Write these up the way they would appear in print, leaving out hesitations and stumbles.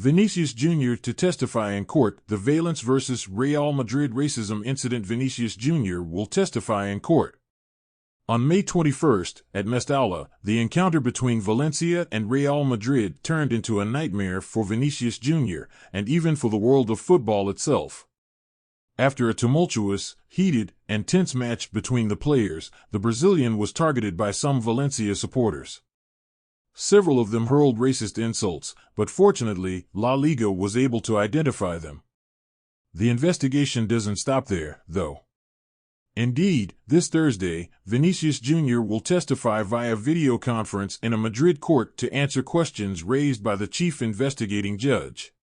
Vinicius Jr to testify in court. The Valence vs. Real Madrid racism incident. Vinicius Jr will testify in court. On May 21 at Mestalla, the encounter between Valencia and Real Madrid turned into a nightmare for Vinicius Jr. and even for the world of football itself. After a tumultuous, heated, and tense match between the players, the Brazilian was targeted by some Valencia supporters. Several of them hurled racist insults, but fortunately, La Liga was able to identify them. The investigation doesn't stop there, though. Indeed, this Thursday, Vinicius Jr will testify via video conference in a Madrid court to answer questions raised by the chief investigating judge.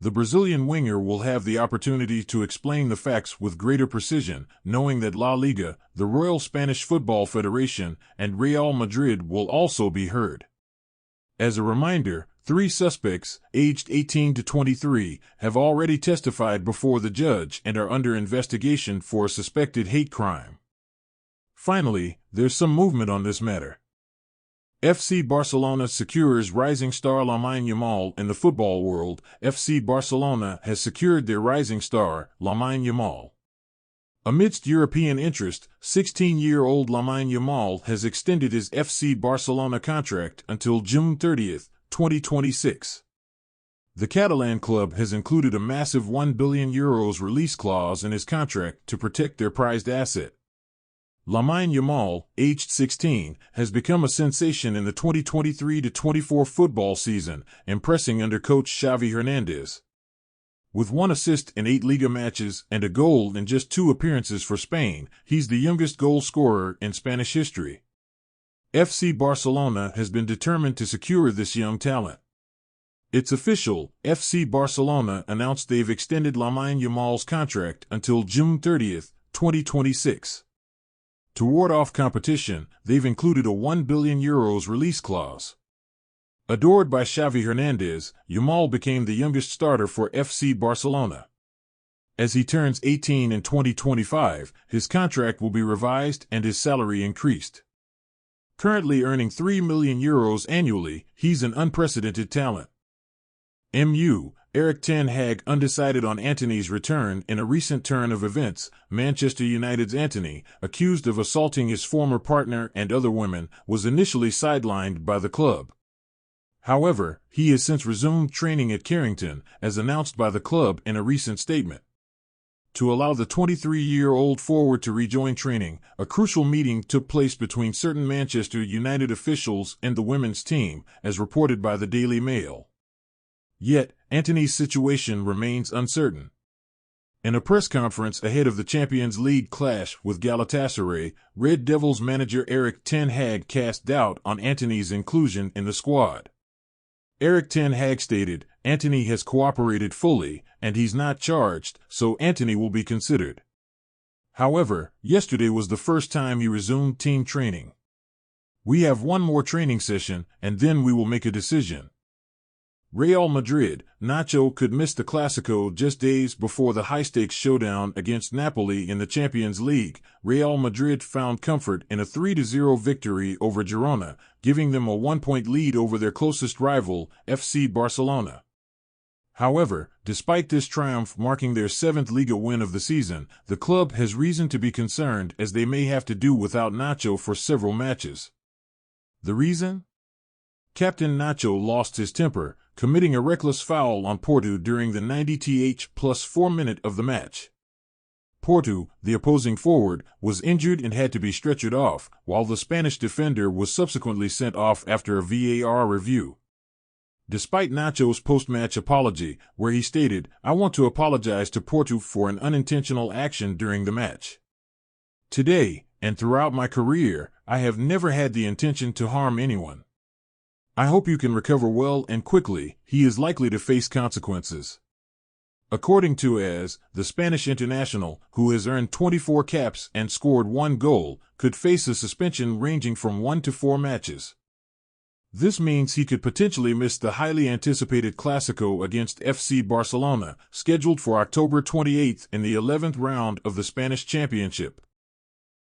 The Brazilian winger will have the opportunity to explain the facts with greater precision, knowing that La Liga, the Royal Spanish Football Federation, and Real Madrid will also be heard. As a reminder, 3 suspects, aged 18 to 23, have already testified before the judge and are under investigation for a suspected hate crime. Finally, there's some movement on this matter. FC Barcelona secures rising star Lamine Yamal. In the football world, FC Barcelona has secured their rising star, Lamine Yamal. Amidst European interest, 16-year-old Lamine Yamal has extended his FC Barcelona contract until June 30, 2026. The Catalan club has included a massive €1 billion release clause in his contract to protect their prized asset. Lamine Yamal, aged 16, has become a sensation in the 2023-24 football season, impressing under coach Xavi Hernandez. With 1 assist in 8 Liga matches and a goal in just 2 appearances for Spain, he's the youngest goal scorer in Spanish history. FC Barcelona has been determined to secure this young talent. It's official, FC Barcelona announced they've extended Lamine Yamal's contract until June 30, 2026. To ward off competition, they've included a €1 billion release clause. Adored by Xavi Hernandez, Yamal became the youngest starter for FC Barcelona. As he turns 18 in 2025, his contract will be revised and his salary increased. Currently earning €3 million annually, he's an unprecedented talent. Erik ten Hag undecided on Antony's return. In a recent turn of events, Manchester United's Antony, accused of assaulting his former partner and other women, was initially sidelined by the club. However, he has since resumed training at Carrington, as announced by the club in a recent statement. To allow the 23-year-old forward to rejoin training, a crucial meeting took place between certain Manchester United officials and the women's team, as reported by the Daily Mail. Yet, Antony's situation remains uncertain. In a press conference ahead of the Champions League clash with Galatasaray, Red Devils manager Erik ten Hag cast doubt on Antony's inclusion in the squad. Erik ten Hag stated, "Antony has cooperated fully, and he's not charged, so Antony will be considered." However, yesterday was the first time he resumed team training. "We have 1 more training session, and then we will make a decision." Real Madrid, Nachos could miss the Clásico just days before the high-stakes showdown against Napoli in the Champions League. Real Madrid found comfort in a 3-0 victory over Girona, giving them a 1-point lead over their closest rival, FC Barcelona. However, despite this triumph marking their 7th Liga win of the season, the club has reason to be concerned as they may have to do without Nachos for several matches. The reason? Captain Nachos lost his temper, committing a reckless foul on Porto during the 90th plus 4 minute of the match. Porto, the opposing forward, was injured and had to be stretchered off, while the Spanish defender was subsequently sent off after a VAR review. Despite Nachos' post-match apology, where he stated, "I want to apologize to Porto for an unintentional action during the match. Today, and throughout my career, I have never had the intention to harm anyone. I hope you can recover well and quickly. He is likely to face consequences." According to the Spanish international, who has earned 24 caps and scored 1 goal, could face a suspension ranging from 1 to 4 matches. This means he could potentially miss the highly anticipated Clásico against FC Barcelona, scheduled for October 28 in the 11th round of the Spanish Championship.